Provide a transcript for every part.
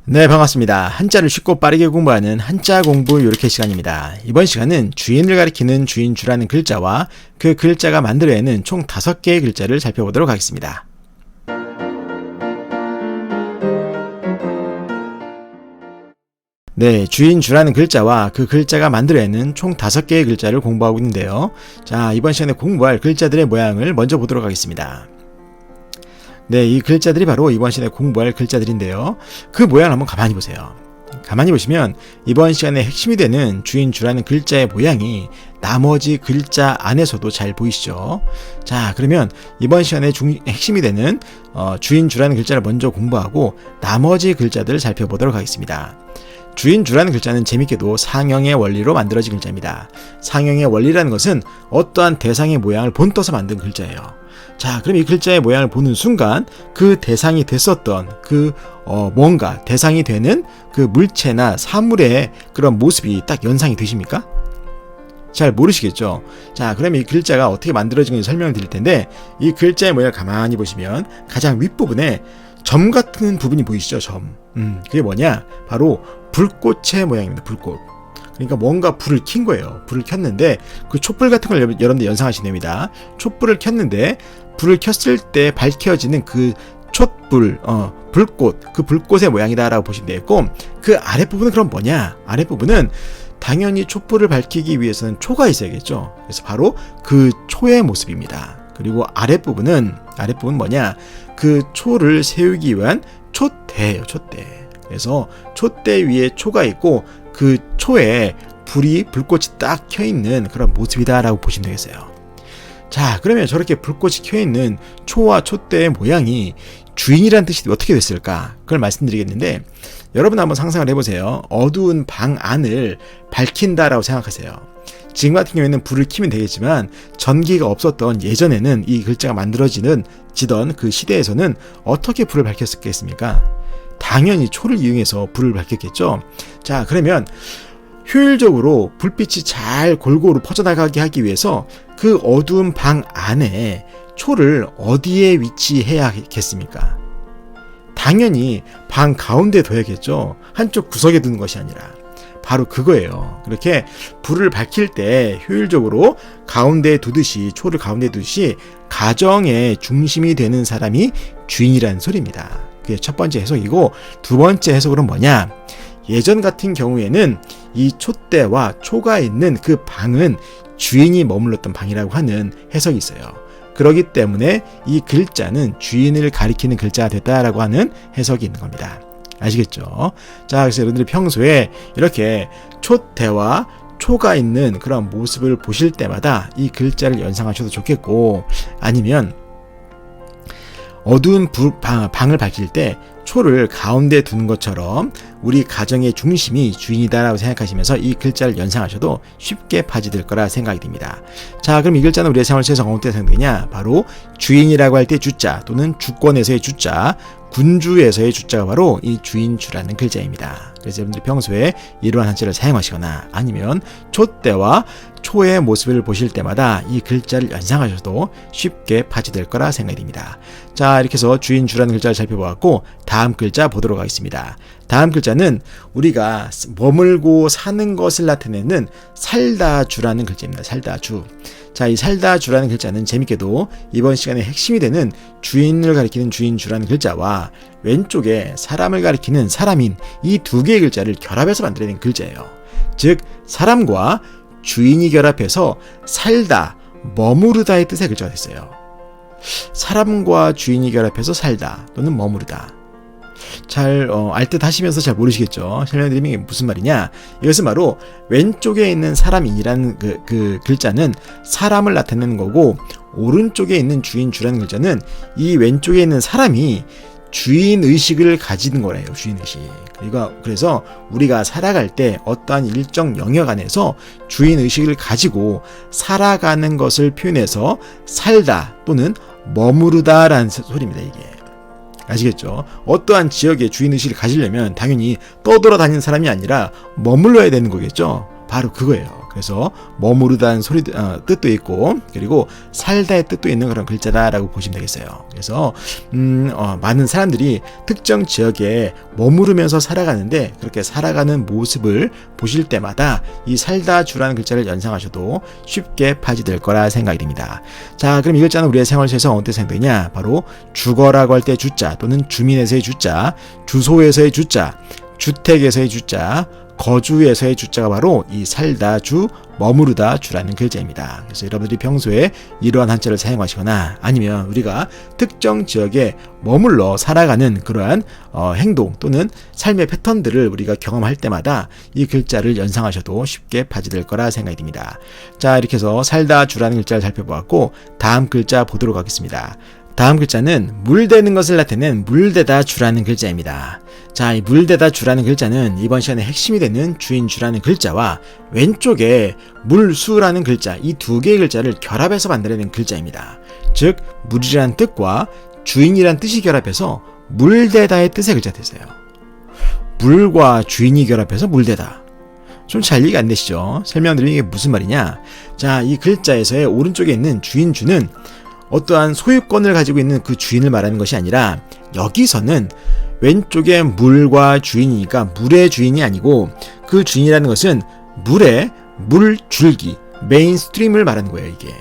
네, 반갑습니다. 한자를 쉽고 빠르게 공부하는 한자 공부 요렇게 시간입니다. 이번 시간은 주인을 가리키는 주인주라는 글자와 그 글자가 만들어내는 총 5개의 글자를 살펴보도록 하겠습니다. 네, 주인주라는 글자와 그 글자가 만들어내는 총 5개의 글자를 공부하고 있는데요. 자, 이번 시간에 공부할 글자들의 모양을 먼저 보도록 하겠습니다. 네, 이 글자들이 바로 이번 시간에 공부할 글자들인데요. 그 모양을 한번 가만히 보세요. 가만히 보시면 이번 시간에 핵심이 되는 주인주라는 글자의 모양이 나머지 글자 안에서도 잘 보이시죠? 자, 그러면 이번 시간에 핵심이 되는 주인주라는 글자를 먼저 공부하고 나머지 글자들을 살펴보도록 하겠습니다. 주인주라는 글자는 재밌게도 상형의 원리로 만들어진 글자입니다. 상형의 원리라는 것은 어떠한 대상의 모양을 본떠서 만든 글자예요. 자, 그럼 이 글자의 모양을 보는 순간 그 대상이 됐었던 뭔가 대상이 되는 그 물체나 사물의 그런 모습이 딱 연상이 되십니까? 잘 모르시겠죠? 자, 그럼 이 글자가 어떻게 만들어진지 설명을 드릴 텐데, 이 글자의 모양을 가만히 보시면 가장 윗부분에 점 같은 부분이 보이시죠? 점. 그게 뭐냐? 바로 불꽃의 모양입니다. 불꽃. 그러니까 뭔가 불을 킨 거예요. 불을 켰는데 그 촛불 같은 걸 여러분들 연상하시면 됩니다. 촛불을 켰는데 불을 켰을 때 밝혀지는 그 촛불, 불꽃, 그 불꽃의 모양이다라고 보시면 되겠고, 그 아랫부분은 그럼 뭐냐? 아랫부분은 당연히 촛불을 밝히기 위해서는 초가 있어야겠죠. 그래서 바로 그 초의 모습입니다. 그리고 아랫부분은 뭐냐? 그 초를 세우기 위한 촛대예요. 촛대. 그래서 촛대 위에 초가 있고 그 초에 불꽃이 딱 켜있는 그런 모습이다라고 보시면 되겠어요. 자, 그러면 저렇게 불꽃이 켜있는 초와 촛대의 모양이 주인이라는 뜻이 어떻게 됐을까? 그걸 말씀드리겠는데, 여러분 한번 상상을 해보세요. 어두운 방 안을 밝힌다라고 생각하세요. 지금 같은 경우에는 불을 켜면 되겠지만 전기가 없었던 예전에는 이 글자가 만들어지던 그 시대에서는 어떻게 불을 밝혔겠습니까? 당연히 초를 이용해서 불을 밝혔겠죠. 자, 그러면 효율적으로 불빛이 잘 골고루 퍼져나가게 하기 위해서 그 어두운 방 안에 초를 어디에 위치해야겠습니까? 당연히 방 가운데 둬야겠죠. 한쪽 구석에 두는 것이 아니라. 바로 그거예요. 그렇게 불을 밝힐 때 효율적으로 가운데에 두듯이, 초를 가운데에 두듯이 가정의 중심이 되는 사람이 주인이라는 소리입니다. 그게 첫 번째 해석이고, 두 번째 해석은 뭐냐? 예전 같은 경우에는 이 촛대와 초가 있는 그 방은 주인이 머물렀던 방이라고 하는 해석이 있어요. 그렇기 때문에 이 글자는 주인을 가리키는 글자가 됐다라고 하는 해석이 있는 겁니다. 아시겠죠? 자, 그래서 여러분들이 평소에 이렇게 촛대와 초가 있는 그런 모습을 보실 때마다 이 글자를 연상하셔도 좋겠고, 아니면 어두운 방을 밝힐 때 초를 가운데 두는 것처럼 우리 가정의 중심이 주인이다라고 생각하시면서 이 글자를 연상하셔도 쉽게 파지될 거라 생각이 듭니다. 자, 그럼 이 글자는 우리의 생활 속에서 어떻게 사용되냐? 바로 주인이라고 할 때 주자, 또는 주권에서의 주자, 군주에서의 주자가 바로 이 주인주라는 글자입니다. 그래서 여러분들이 평소에 이러한 한자를 사용하시거나 아니면 촛대와 초의 모습을 보실 때마다 이 글자를 연상하셔도 쉽게 파지될 거라 생각이 듭니다. 자, 이렇게 해서 주인주라는 글자를 살펴보았고, 다음 글자 보도록 하겠습니다. 다음 글자는 우리가 머물고 사는 것을 나타내는 살다주라는 글자입니다. 살다주. 자, 이 살다주라는 글자는 재밌게도 이번 시간에 핵심이 되는 주인을 가리키는 주인주라는 글자와 왼쪽에 사람을 가리키는 사람인 이 두 개의 글자를 결합해서 만들어낸 글자예요. 즉, 사람과 주인이 결합해서 살다, 머무르다의 뜻의 글자가 됐어요. 사람과 주인이 결합해서 살다 또는 머무르다. 잘 알듯 하시면서 잘 모르시겠죠? 설명드리면 이게 무슨 말이냐? 이것은 바로 왼쪽에 있는 사람이라는 그 글자는 사람을 나타내는 거고, 오른쪽에 있는 주인주라는 글자는 이 왼쪽에 있는 사람이 주인의식을 가지는 거래요. 주인의식. 그래서 우리가 살아갈 때 어떠한 일정 영역 안에서 주인의식을 가지고 살아가는 것을 표현해서 살다 또는 머무르다라는 소리입니다. 이게. 아시겠죠? 어떠한 지역의 주인의식을 가지려면 당연히 떠돌아다니는 사람이 아니라 머물러야 되는 거겠죠? 바로 그거예요. 그래서 머무르다는 뜻도 있고, 그리고 살다의 뜻도 있는 그런 글자다라고 보시면 되겠어요. 그래서 많은 사람들이 특정 지역에 머무르면서 살아가는데, 그렇게 살아가는 모습을 보실 때마다 이 살다 주라는 글자를 연상하셔도 쉽게 파지될 거라 생각이 됩니다. 자, 그럼 이 글자는 우리의 생활 속에서 어떻게 사용되냐? 바로 주거라고 할 때 주자, 또는 주민에서의 주자, 주소에서의 주자, 주택에서의 주자, 거주에서의 주자가 바로 이 살다 주, 머무르다 주라는 글자입니다. 그래서 여러분들이 평소에 이러한 한자를 사용하시거나, 아니면 우리가 특정 지역에 머물러 살아가는 그러한 행동 또는 삶의 패턴들을 우리가 경험할 때마다 이 글자를 연상하셔도 쉽게 파지될 거라 생각이 듭니다. 자, 이렇게 해서 살다 주라는 글자를 살펴보았고, 다음 글자 보도록 하겠습니다. 다음 글자는 물대는 것을 나타내는 물대다 주라는 글자입니다. 자, 이 물대다 주라는 글자는 이번 시간에 핵심이 되는 주인 주라는 글자와 왼쪽에 물수라는 글자, 이 두 개의 글자를 결합해서 만들어낸 글자입니다. 즉, 물이라는 뜻과 주인이라는 뜻이 결합해서 물대다의 뜻의 글자 되세요. 물과 주인이 결합해서 물대다. 좀 잘 이해가 안 되시죠? 설명드리면 이게 무슨 말이냐? 자, 이 글자에서의 오른쪽에 있는 주인 주는 어떠한 소유권을 가지고 있는 그 주인을 말하는 것이 아니라, 여기서는 왼쪽에 물과 주인이니까 물의 주인이 아니고, 그 주인이라는 것은 물의 물줄기, 메인스트림을 말하는 거예요, 이게.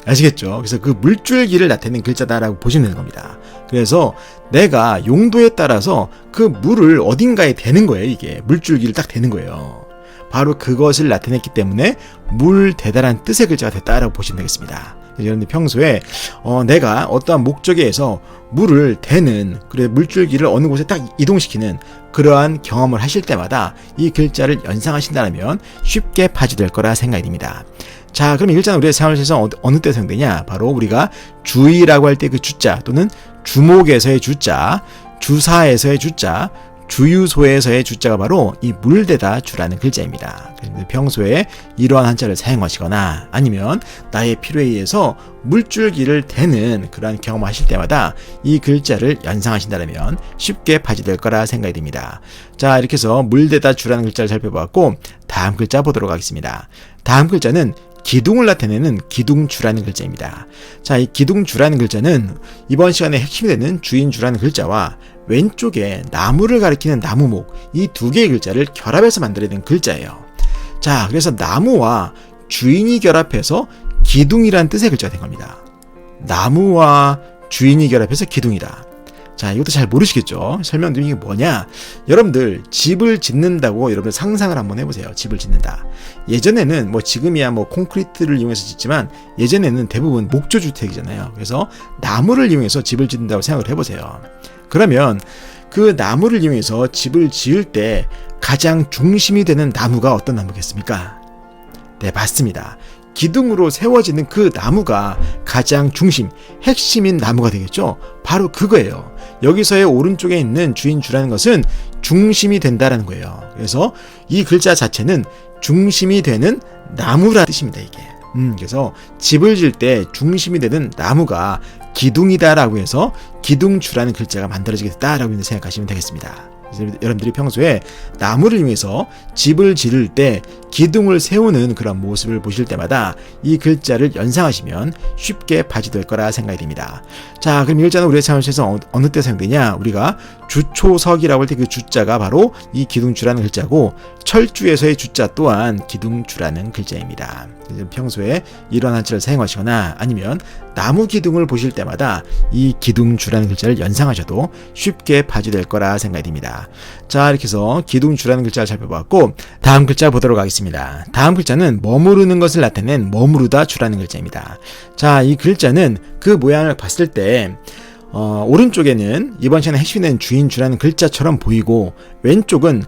아시겠죠? 그래서 그 물줄기를 나타내는 글자다라고 보시면 되는 겁니다. 그래서 내가 용도에 따라서 그 물을 어딘가에 대는 거예요, 이게. 물줄기를 딱 대는 거예요. 바로 그것을 나타냈기 때문에 물대다라는 뜻의 글자가 됐다라고 보시면 되겠습니다. 여러분들 평소에 내가 어떠한 목적에 의해서 물을 대는, 그래 물줄기를 어느 곳에 딱 이동시키는 그러한 경험을 하실 때마다 이 글자를 연상하신다면 쉽게 파지될 거라 생각이 듭니다. 자, 그럼 이 글자는 우리의 생활에서 어느 때 사용되냐? 바로 우리가 주의라고 할 때 그 주자, 또는 주목에서의 주자, 주사에서의 주자, 주유소에서의 주자가 바로 이 물대다 주라는 글자입니다. 평소에 이러한 한자를 사용하시거나, 아니면 나의 필요에 의해서 물줄기를 대는 그러한 경험을 하실 때마다 이 글자를 연상하신다면 쉽게 파지될 거라 생각이 듭니다. 자, 이렇게 해서 물대다 주라는 글자를 살펴봤고, 다음 글자 보도록 하겠습니다. 다음 글자는 기둥을 나타내는 기둥주라는 글자입니다. 자, 이 기둥주라는 글자는 이번 시간에 핵심이 되는 주인주라는 글자와 왼쪽에 나무를 가리키는 나무목, 이 두 개의 글자를 결합해서 만들어낸 글자예요. 자, 그래서 나무와 주인이 결합해서 기둥이라는 뜻의 글자가 된 겁니다. 나무와 주인이 결합해서 기둥이다. 자, 이것도 잘 모르시겠죠? 설명드리는 게 뭐냐? 여러분들 집을 짓는다고 여러분들 상상을 한번 해보세요. 집을 짓는다. 예전에는 지금이야 콘크리트를 이용해서 짓지만, 예전에는 대부분 목조주택이잖아요. 그래서 나무를 이용해서 집을 짓는다고 생각을 해보세요. 그러면 그 나무를 이용해서 집을 지을 때 가장 중심이 되는 나무가 어떤 나무겠습니까? 네, 맞습니다. 기둥으로 세워지는 그 나무가 가장 중심, 핵심인 나무가 되겠죠? 바로 그거예요. 여기서의 오른쪽에 있는 주인주라는 것은 중심이 된다라는 거예요. 그래서 이 글자 자체는 중심이 되는 나무라는 뜻입니다, 이게. 그래서 집을 지을 때 중심이 되는 나무가 기둥이다라고 해서 기둥주라는 글자가 만들어지게 됐다라고 생각하시면 되겠습니다. 여러분들이 평소에 나무를 이용해서 집을 지을 때 기둥을 세우는 그런 모습을 보실 때마다 이 글자를 연상하시면 쉽게 파지될 거라 생각이 됩니다. 자, 그럼 이 글자는 우리의 생활에서 어느 때 사용되냐? 우리가 주초석이라고 할 때 그 주자가 바로 이 기둥주라는 글자고, 철주에서의 주자 또한 기둥주라는 글자입니다. 평소에 이런 한자를 사용하시거나, 아니면 나무 기둥을 보실 때마다 이 기둥주라는 글자를 연상하셔도 쉽게 파지될 거라 생각이 됩니다. 자, 이렇게 해서 기둥주라는 글자를 살펴봤고, 다음 글자 보도록 하겠습니다. 다음 글자는 머무르는 것을 나타낸 머무르다 주라는 글자입니다. 자, 이 글자는 그 모양을 봤을 때 오른쪽에는 이번 시간에 핵심이 된 주인주라는 글자처럼 보이고, 왼쪽은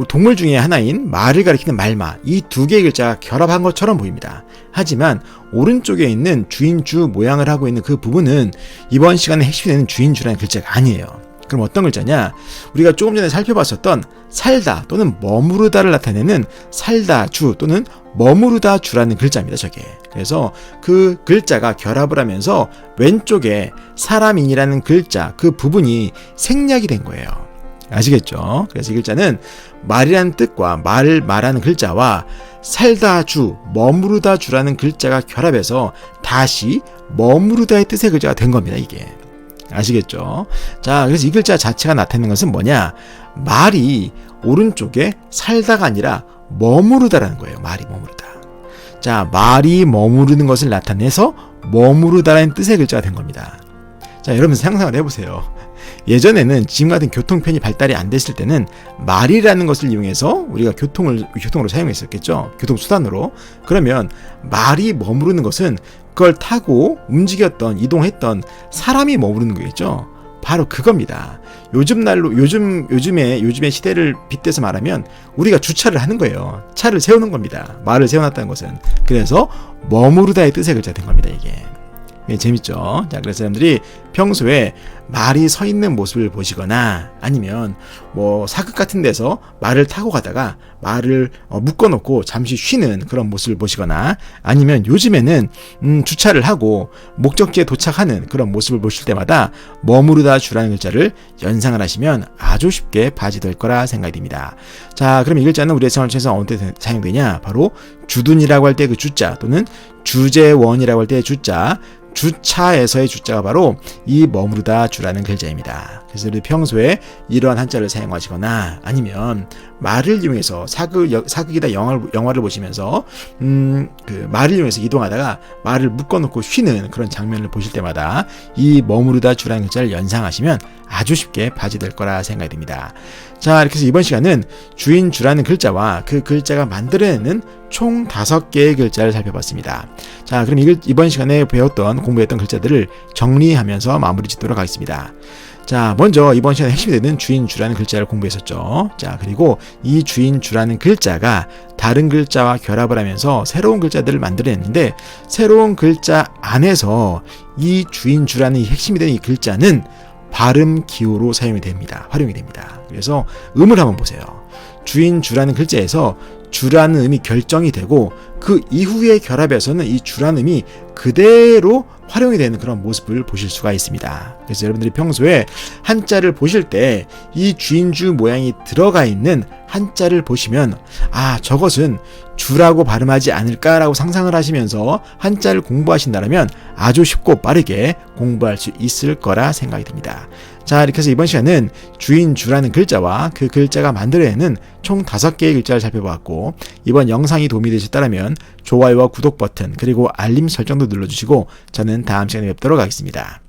동물 중에 하나인 말을 가리키는 말마, 이 두 개의 글자가 결합한 것처럼 보입니다. 하지만 오른쪽에 있는 주인주 모양을 하고 있는 그 부분은 이번 시간에 핵심이 되는 주인주라는 글자가 아니에요. 그럼 어떤 글자냐? 우리가 조금 전에 살펴봤었던 살다 또는 머무르다를 나타내는 살다주 또는 머무르다주라는 글자입니다, 저게. 그래서 그 글자가 결합을 하면서 왼쪽에 사람인이라는 글자, 그 부분이 생략이 된 거예요. 아시겠죠? 그래서 이 글자는 말이라는 뜻과 말을 말하는 글자와 살다 주, 머무르다 주라는 글자가 결합해서 다시 머무르다의 뜻의 글자가 된 겁니다, 이게. 아시겠죠? 자, 그래서 이 글자 자체가 나타내는 것은 뭐냐? 말이 오른쪽에 살다가 아니라 머무르다라는 거예요. 말이 머무르다. 자, 말이 머무르는 것을 나타내서 머무르다라는 뜻의 글자가 된 겁니다. 자, 여러분 상상을 해보세요. 예전에는 지금 같은 교통편이 발달이 안 됐을 때는 말이라는 것을 이용해서 우리가 교통으로 사용했었겠죠. 교통수단으로. 그러면 말이 머무르는 것은 그걸 타고 움직였던, 이동했던 사람이 머무르는 거겠죠. 바로 그겁니다. 요즘의 시대를 빗대서 말하면 우리가 주차를 하는 거예요. 차를 세우는 겁니다. 말을 세워놨다는 것은. 그래서 머무르다의 뜻의 글자 된 겁니다, 이게. 재밌죠? 자, 그래서 사람들이 평소에 말이 서 있는 모습을 보시거나 아니면 뭐 사극 같은 데서 말을 타고 가다가 말을 묶어놓고 잠시 쉬는 그런 모습을 보시거나 아니면 요즘에는 주차를 하고 목적지에 도착하는 그런 모습을 보실 때마다 머무르다 주라는 글자를 연상을 하시면 아주 쉽게 바지될 거라 생각이 듭니다. 자, 그럼 이 글자는 우리의 생활에서 어느 때 사용되냐? 바로 주둔이라고 할 때 그 주자 또는 주재원이라고 할 때의 주자, 주차에서의 주자가 바로 이 머무르다 주라는 글자입니다. 그래서 우리 평소에 이러한 한자를 사용하시거나 아니면 말을 이용해서 사극이다 영화를 보시면서 그 말을 이용해서 이동하다가 말을 묶어놓고 쉬는 그런 장면을 보실 때마다 이 머무르다 주라는 글자를 연상하시면 아주 쉽게 바지될 거라 생각이 듭니다. 자, 이렇게 해서 이번 시간은 주인 주라는 글자와 그 글자가 만들어내는 총 5개의 글자를 살펴봤습니다. 자, 그럼 이번 시간에 공부했던 글자들을 정리하면서 마무리 짓도록 하겠습니다. 자, 먼저 이번 시간에 핵심이 되는 주인 주라는 글자를 공부했었죠. 자, 그리고 이 주인 주라는 글자가 다른 글자와 결합을 하면서 새로운 글자들을 만들어냈는데 새로운 글자 안에서 이 주인 주라는 이 핵심이 되는 이 글자는 발음 기호로 활용이 됩니다. 그래서 음을 한번 보세요. 주인 주라는 글자에서 주라는 음이 결정이 되고 그 이후의 결합에서는 이 주라는 음이 그대로 활용이 되는 그런 모습을 보실 수가 있습니다. 그래서 여러분들이 평소에 한자를 보실 때 이 주인주 모양이 들어가 있는 한자를 보시면 아, 저것은 주라고 발음하지 않을까라고 상상을 하시면서 한자를 공부하신다면 아주 쉽고 빠르게 공부할 수 있을 거라 생각이 듭니다. 자, 이렇게 해서 이번 시간은 주인 주라는 글자와 그 글자가 만들어내는 총 5개의 글자를 살펴보았고 이번 영상이 도움이 되셨다면 좋아요와 구독 버튼 그리고 알림 설정도 눌러주시고 저는 다음 시간에 뵙도록 하겠습니다.